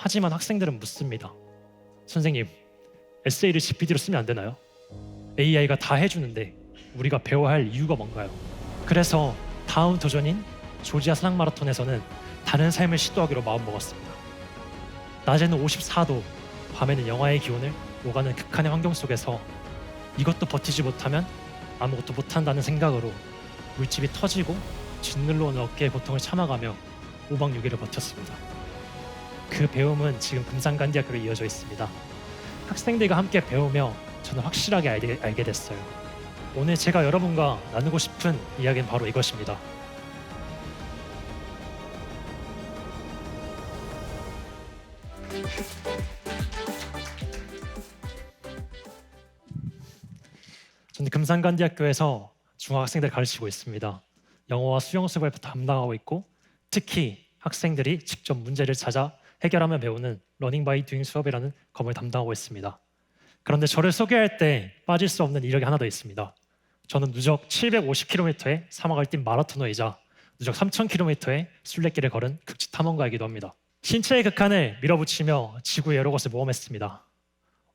하지만 학생들은 묻습니다. 선생님, 에세이를 GPT로 쓰면 안 되나요? AI가 다 해주는데 우리가 배워야 할 이유가 뭔가요? 그래서 다음 도전인 조지아 산악 마라톤에서는 다른 삶을 시도하기로 마음먹었습니다. 낮에는 54도, 밤에는 영하의 기온을 오가는 극한의 환경 속에서 이것도 버티지 못하면 아무것도 못한다는 생각으로 물집이 터지고 짓눌러 오는 어깨의 고통을 참아가며 5박 6일을 버텼습니다. 그 배움은 지금 금산간대학교로 이어져 있습니다. 학생들과 함께 배우며 저는 확실하게 알게 됐어요. 오늘 제가 여러분과 나누고 싶은 이야기는 바로 이것입니다. 저는 금산간대학교에서 중학생들 가르치고 있습니다. 영어와 수영 수업을 담당하고 있고, 특히 학생들이 직접 문제를 찾아 해결하며 배우는 러닝 바이 듀잉 수업이라는 과목을 담당하고 있습니다. 그런데 저를 소개할 때 빠질 수 없는 이력이 하나 더 있습니다. 저는 누적 750km의 사막을 뛴 마라토너이자 누적 3000km의 순례길을 걸은 극지 탐험가이기도 합니다. 신체의 극한을 밀어붙이며 지구의 여러 곳을 모험했습니다.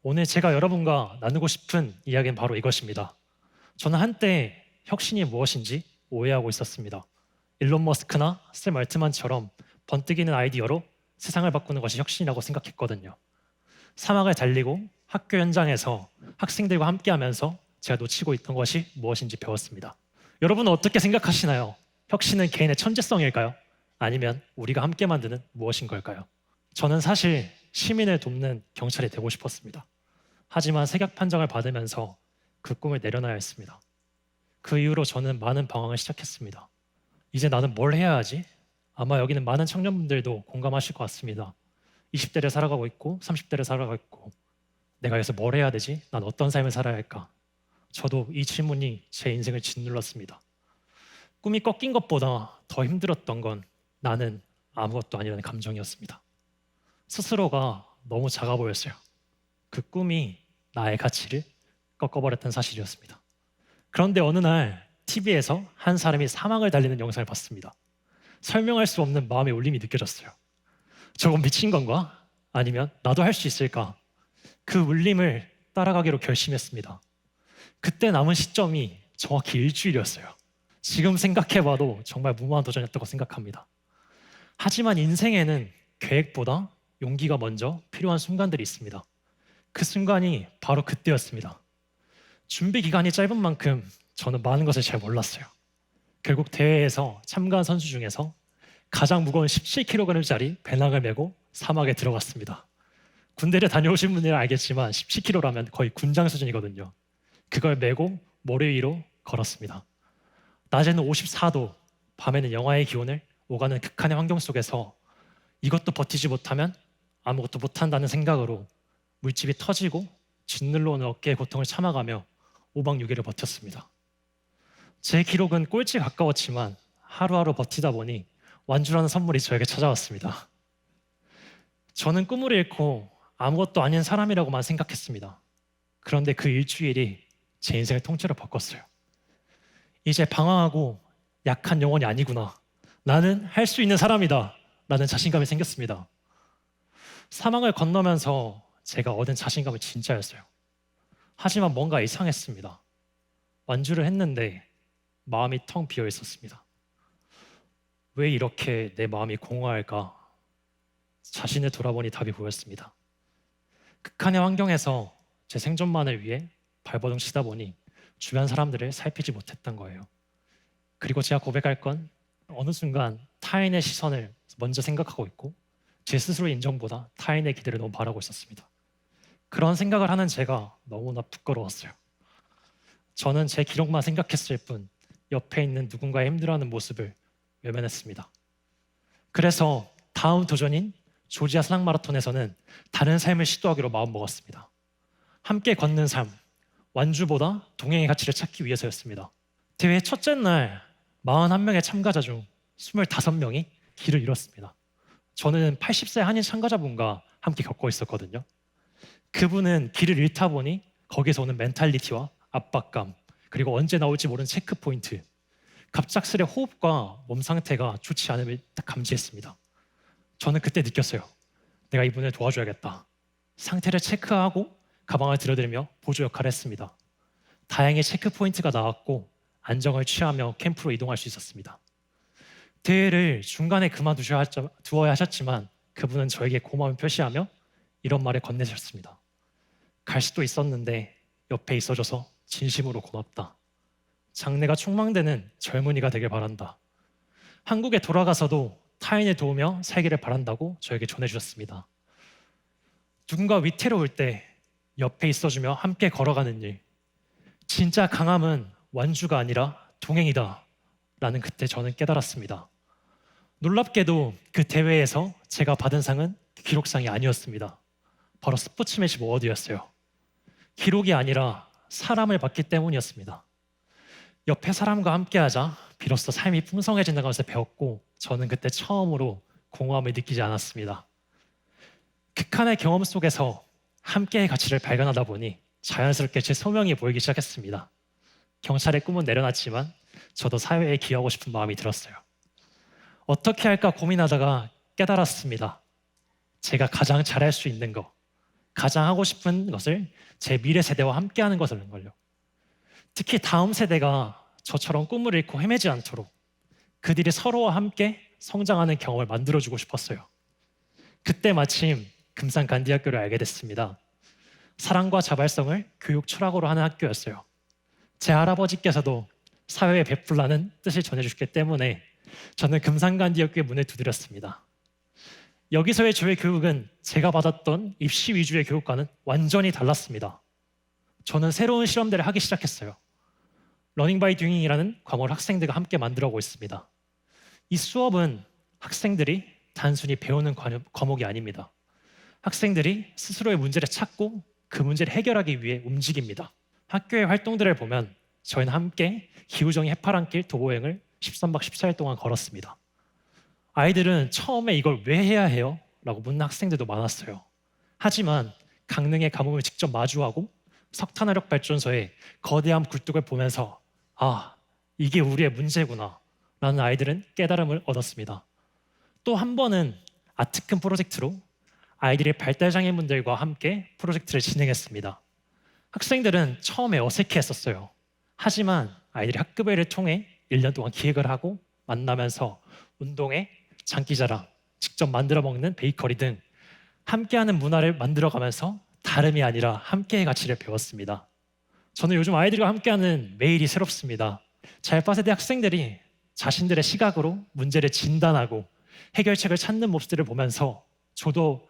오늘 제가 여러분과 나누고 싶은 이야기는 바로 이것입니다. 저는 한때 혁신이 무엇인지 오해하고 있었습니다. 일론 머스크나 샘 얼트만처럼 번뜩이는 아이디어로 세상을 바꾸는 것이 혁신이라고 생각했거든요. 사막을 달리고 학교 현장에서 학생들과 함께하면서 제가 놓치고 있던 것이 무엇인지 배웠습니다. 여러분은 어떻게 생각하시나요? 혁신은 개인의 천재성일까요? 아니면 우리가 함께 만드는 무엇인 걸까요? 저는 사실 시민을 돕는 경찰이 되고 싶었습니다. 하지만 색약 판정을 받으면서 그 꿈을 내려놔야 했습니다. 그 이후로 저는 많은 방황을 시작했습니다. 이제 나는 뭘 해야 하지? 아마 여기는 많은 청년분들도 공감하실 것 같습니다. 20대를 살아가고 있고 30대를 살아가고 있고, 내가 여기서 뭘 해야 되지? 난 어떤 삶을 살아야 할까? 저도 이 질문이 제 인생을 짓눌렀습니다. 꿈이 꺾인 것보다 더 힘들었던 건 나는 아무것도 아니라는 감정이었습니다. 스스로가 너무 작아 보였어요. 그 꿈이 나의 가치를 꺾어버렸던 사실이었습니다. 그런데 어느 날 TV에서 한 사람이 사막을 달리는 영상을 봤습니다. 설명할 수 없는 마음의 울림이 느껴졌어요. 저건 미친 건가? 아니면 나도 할 수 있을까? 그 울림을 따라가기로 결심했습니다. 그때 남은 시점이 정확히 일주일이었어요. 지금 생각해봐도 정말 무모한 도전이었다고 생각합니다. 하지만 인생에는 계획보다 용기가 먼저 필요한 순간들이 있습니다. 그 순간이 바로 그때였습니다. 준비 기간이 짧은 만큼 저는 많은 것을 잘 몰랐어요. 결국 대회에서 참가한 선수 중에서 가장 무거운 17kg짜리 배낭을 메고 사막에 들어갔습니다. 군대를 다녀오신 분들은 알겠지만 17kg라면 거의 군장 수준이거든요. 그걸 메고 모래 위로 걸었습니다. 낮에는 54도, 밤에는 영하의 기온을 오가는 극한의 환경 속에서 이것도 버티지 못하면 아무것도 못한다는 생각으로 물집이 터지고 짓눌러 오는 어깨의 고통을 참아가며 5박 6일을 버텼습니다. 제 기록은 꼴찌에 가까웠지만 하루하루 버티다 보니 완주라는 선물이 저에게 찾아왔습니다. 저는 꿈을 잃고 아무것도 아닌 사람이라고만 생각했습니다. 그런데 그 일주일이 제 인생을 통째로 바꿨어요. 이제 방황하고 약한 영혼이 아니구나. 나는 할 수 있는 사람이다. 라는 자신감이 생겼습니다. 사막을 건너면서 제가 얻은 자신감은 진짜였어요. 하지만 뭔가 이상했습니다. 완주를 했는데 마음이 텅 비어 있었습니다. 왜 이렇게 내 마음이 공허할까? 자신을 돌아보니 답이 보였습니다. 극한의 환경에서 제 생존만을 위해 발버둥 치다 보니 주변 사람들을 살피지 못했던 거예요. 그리고 제가 고백할 건 어느 순간 타인의 시선을 먼저 생각하고 있고 제 스스로의 인정보다 타인의 기대를 너무 바라고 있었습니다. 그런 생각을 하는 제가 너무나 부끄러웠어요. 저는 제 기록만 생각했을 뿐 옆에 있는 누군가의 힘들어하는 모습을 외면했습니다. 그래서 다음 도전인 조지아 산악 마라톤에서는 다른 삶을 시도하기로 마음먹었습니다. 함께 걷는 삶, 완주보다 동행의 가치를 찾기 위해서였습니다. 대회 첫째 날 41명의 참가자 중 25명이 길을 잃었습니다. 저는 80세 한인 참가자분과 함께 겪고 있었거든요. 그분은 길을 잃다 보니 거기서 오는 멘탈리티와 압박감, 그리고 언제 나올지 모르는 체크포인트, 갑작스레 호흡과 몸 상태가 좋지 않음을 딱 감지했습니다. 저는 그때 느꼈어요. 내가 이분을 도와줘야겠다. 상태를 체크하고 가방을 들여들며 보조 역할을 했습니다. 다행히 체크 포인트가 나왔고 안정을 취하며 캠프로 이동할 수 있었습니다. 대회를 중간에 두어야 하셨지만 그분은 저에게 고마움을 표시하며 이런 말을 건네셨습니다. 갈 수도 있었는데 옆에 있어줘서 진심으로 고맙다. 장래가 촉망되는 젊은이가 되길 바란다. 한국에 돌아가서도 타인을 도우며 살기를 바란다고 저에게 전해주셨습니다. 누군가 위태로울 때 옆에 있어주며 함께 걸어가는 일. 진짜 강함은 완주가 아니라 동행이다 라는 그때 저는 깨달았습니다. 놀랍게도 그 대회에서 제가 받은 상은 기록상이 아니었습니다. 바로 스포츠맨십 어워드였어요. 기록이 아니라 사람을 받기 때문이었습니다. 옆에 사람과 함께하자 비로소 삶이 풍성해진다는 것을 배웠고 저는 그때 처음으로 공허함을 느끼지 않았습니다. 극한의 경험 속에서 함께의 가치를 발견하다 보니 자연스럽게 제 소명이 보이기 시작했습니다. 경찰의 꿈은 내려놨지만 저도 사회에 기여하고 싶은 마음이 들었어요. 어떻게 할까 고민하다가 깨달았습니다. 제가 가장 잘할 수 있는 것, 가장 하고 싶은 것을 제 미래 세대와 함께하는 것을 걸요. 특히 다음 세대가 저처럼 꿈을 잃고 헤매지 않도록 그들이 서로와 함께 성장하는 경험을 만들어주고 싶었어요. 그때 마침 금산간디학교를 알게 됐습니다. 사랑과 자발성을 교육 철학으로 하는 학교였어요. 제 할아버지께서도 사회에 베풀라는 뜻을 전해주셨기 때문에 저는 금산간디학교의 문을 두드렸습니다. 여기서의 저의 교육은 제가 받았던 입시 위주의 교육과는 완전히 달랐습니다. 저는 새로운 실험들을 하기 시작했어요. 러닝 바이 듀잉이라는 과목을 학생들과 함께 만들어가고 있습니다. 이 수업은 학생들이 단순히 배우는 과목이 아닙니다. 학생들이 스스로의 문제를 찾고 그 문제를 해결하기 위해 움직입니다. 학교의 활동들을 보면 저희는 함께 기후정의 해파랑길 도보여행을 13박 14일 동안 걸었습니다. 아이들은 처음에 이걸 왜 해야 해요? 라고 묻는 학생들도 많았어요. 하지만 강릉의 가뭄을 직접 마주하고 석탄화력 발전소의 거대한 굴뚝을 보면서 이게 우리의 문제구나 라는 아이들은 깨달음을 얻었습니다. 또 한 번은 아트큰 프로젝트로 아이들이 발달장애인분들과 함께 프로젝트를 진행했습니다. 학생들은 처음에 어색해했었어요. 하지만 아이들이 학급회를 통해 1년 동안 기획을 하고 만나면서 운동회, 장기자랑, 직접 만들어 먹는 베이커리 등 함께하는 문화를 만들어가면서 다름이 아니라 함께의 가치를 배웠습니다. 저는 요즘 아이들과 함께하는 매일이 새롭습니다. 잘파세대 학생들이 자신들의 시각으로 문제를 진단하고 해결책을 찾는 모습들을 보면서 저도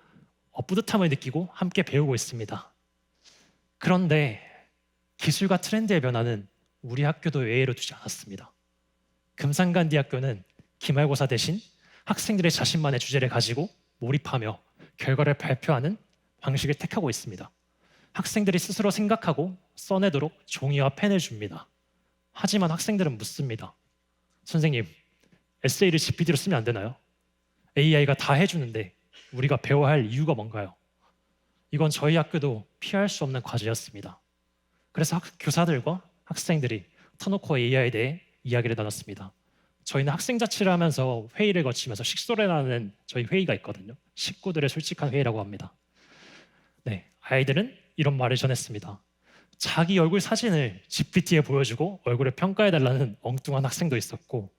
뿌듯함을 느끼고 함께 배우고 있습니다. 그런데 기술과 트렌드의 변화는 우리 학교도 외회로 두지 않았습니다. 금산간디학교는 기말고사 대신 학생들의 자신만의 주제를 가지고 몰입하며 결과를 발표하는 방식을 택하고 있습니다. 학생들이 스스로 생각하고 써내도록 종이와 펜을 줍니다. 하지만 학생들은 묻습니다. 선생님, 에세이를 GPT로 쓰면 안 되나요? AI가 다 해주는데 우리가 배워야 할 이유가 뭔가요? 이건 저희 학교도 피할 수 없는 과제였습니다. 그래서 교사들과 학생들이 터놓고 AI에 대해 이야기를 나눴습니다. 저희는 학생자치를 하면서 회의를 거치면서 식소래라는 저희 회의가 있거든요. 식구들의 솔직한 회의라고 합니다. 네, 아이들은 이런 말을 전했습니다. 자기 얼굴 사진을 GPT에 보여주고 얼굴을 평가해달라는 엉뚱한 학생도 있었고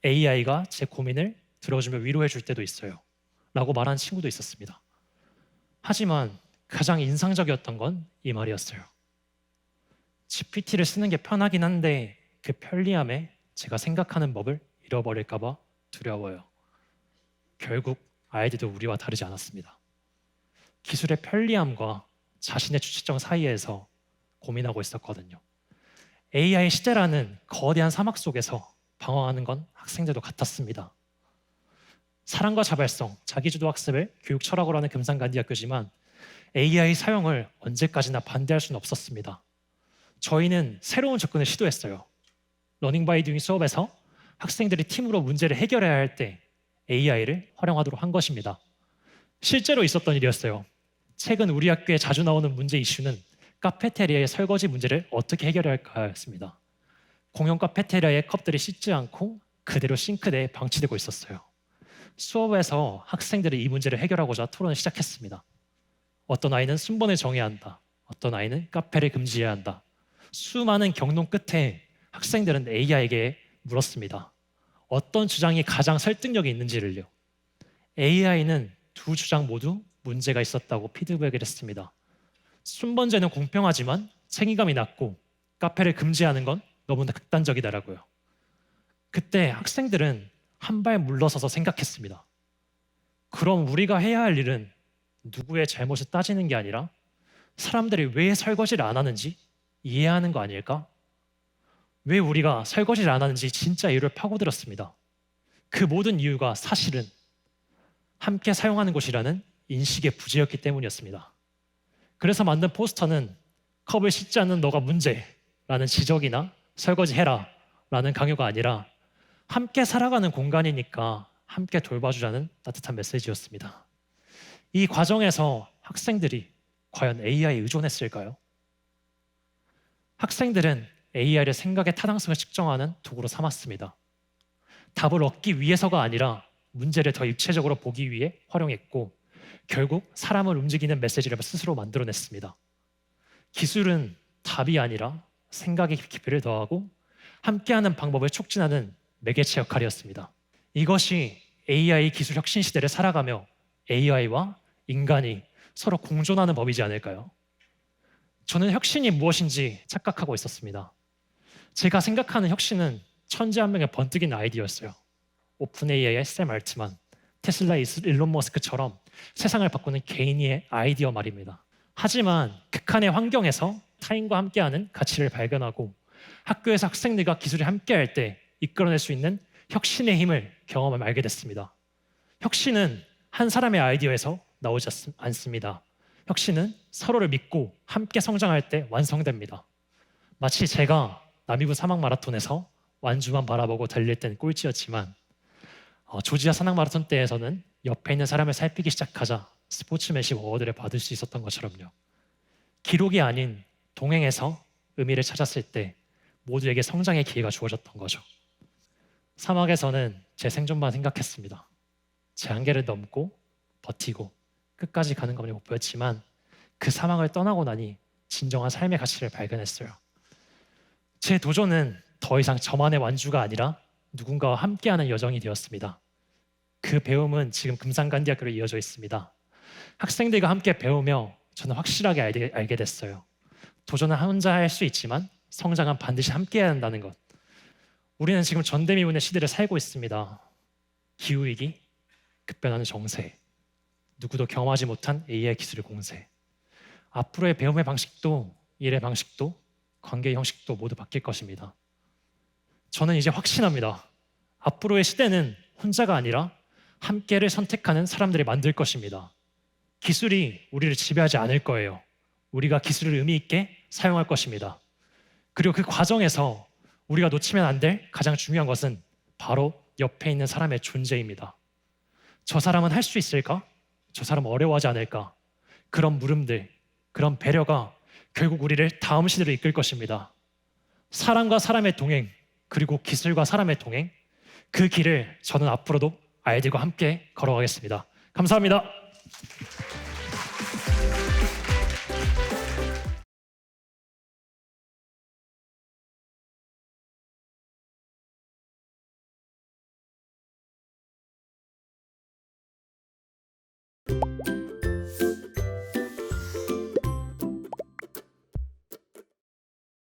AI가 제 고민을 들어주며 위로해 줄 때도 있어요 라고 말하는 친구도 있었습니다. 하지만 가장 인상적이었던 건 이 말이었어요. GPT를 쓰는 게 편하긴 한데 그 편리함에 제가 생각하는 법을 잃어버릴까 봐 두려워요. 결국 아이들도 우리와 다르지 않았습니다. 기술의 편리함과 자신의 주체성 사이에서 고민하고 있었거든요. AI 시대라는 거대한 사막 속에서 방황하는 건 학생들도 같았습니다. 사랑과 자발성, 자기주도 학습을 교육 철학으로 하는 금산간디학교지만 AI 사용을 언제까지나 반대할 수는 없었습니다. 저희는 새로운 접근을 시도했어요. 러닝 바이 듀잉 수업에서 학생들이 팀으로 문제를 해결해야 할 때 AI를 활용하도록 한 것입니다. 실제로 있었던 일이었어요. 최근 우리 학교에 자주 나오는 문제 이슈는 카페테리아의 설거지 문제를 어떻게 해결해야 할까였습니다. 공용 카페테리아의 컵들이 씻지 않고 그대로 싱크대에 방치되고 있었어요. 수업에서 학생들이 이 문제를 해결하고자 토론을 시작했습니다. 어떤 아이는 순번을 정해야 한다. 어떤 아이는 카페를 금지해야 한다. 수많은 경론 끝에 학생들은 AI에게 물었습니다. 어떤 주장이 가장 설득력이 있는지를요. AI는 두 주장 모두 문제가 있었다고 피드백을 했습니다. 순번제는 공평하지만 책임감이 낮고 카페를 금지하는 건 너무나 극단적이더라고요. 그때 학생들은 한 발 물러서서 생각했습니다. 그럼 우리가 해야 할 일은 누구의 잘못을 따지는 게 아니라 사람들이 왜 설거지를 안 하는지 이해하는 거 아닐까? 왜 우리가 설거지를 안 하는지 진짜 이유를 파고들었습니다. 그 모든 이유가 사실은 함께 사용하는 곳이라는 인식의 부재였기 때문이었습니다. 그래서 만든 포스터는 컵을 씻지 않는 너가 문제라는 지적이나 설거지해라 라는 강요가 아니라 함께 살아가는 공간이니까 함께 돌봐주자는 따뜻한 메시지였습니다. 이 과정에서 학생들이 과연 AI에 의존했을까요? 학생들은 AI를 생각의 타당성을 측정하는 도구로 삼았습니다. 답을 얻기 위해서가 아니라 문제를 더 입체적으로 보기 위해 활용했고 결국 사람을 움직이는 메시지를 스스로 만들어냈습니다. 기술은 답이 아니라 생각의 깊이를 더하고 함께하는 방법을 촉진하는 매개체 역할이었습니다. 이것이 AI 기술 혁신 시대를 살아가며 AI와 인간이 서로 공존하는 법이지 않을까요? 저는 혁신이 무엇인지 착각하고 있었습니다. 제가 생각하는 혁신은 천재 한 명의 번뜩이는 아이디어였어요. 오픈 AI의 샘 알트만, 테슬라의 일론 머스크처럼 세상을 바꾸는 개인의 아이디어 말입니다. 하지만 극한의 환경에서 타인과 함께하는 가치를 발견하고 학교에서 학생들과 기술이 함께할 때 이끌어낼 수 있는 혁신의 힘을 경험하며 알게 됐습니다. 혁신은 한 사람의 아이디어에서 나오지 않습니다. 혁신은 서로를 믿고 함께 성장할 때 완성됩니다. 마치 제가 나미부 사막 마라톤에서 완주만 바라보고 달릴 땐 꼴찌였지만 조지아 산악 마라톤 때에서는 옆에 있는 사람을 살피기 시작하자 스포츠맨십 어워드를 받을 수 있었던 것처럼요. 기록이 아닌 동행에서 의미를 찾았을 때 모두에게 성장의 기회가 주어졌던 거죠. 사막에서는 제 생존만 생각했습니다. 제 한계를 넘고 버티고 끝까지 가는 것이 목표였지만 그 사막을 떠나고 나니 진정한 삶의 가치를 발견했어요. 제 도전은 더 이상 저만의 완주가 아니라 누군가와 함께하는 여정이 되었습니다. 그 배움은 지금 금산간대학교로 이어져 있습니다. 학생들과 함께 배우며 저는 확실하게 알게 됐어요. 도전은 혼자 할 수 있지만 성장은 반드시 함께해야 한다는 것. 우리는 지금 전대미문의 시대를 살고 있습니다. 기후위기, 급변하는 정세, 누구도 경험하지 못한 AI 기술의 공세. 앞으로의 배움의 방식도 일의 방식도 관계의 형식도 모두 바뀔 것입니다. 저는 이제 확신합니다. 앞으로의 시대는 혼자가 아니라 함께를 선택하는 사람들이 만들 것입니다. 기술이 우리를 지배하지 않을 거예요. 우리가 기술을 의미 있게 사용할 것입니다. 그리고 그 과정에서 우리가 놓치면 안 될 가장 중요한 것은 바로 옆에 있는 사람의 존재입니다. 저 사람은 할 수 있을까? 저 사람은 어려워하지 않을까? 그런 물음들, 그런 배려가 결국 우리를 다음 시대로 이끌 것입니다. 사람과 사람의 동행, 그리고 기술과 사람의 동행, 그 길을 저는 앞으로도 아이들과 함께 걸어가겠습니다. 감사합니다.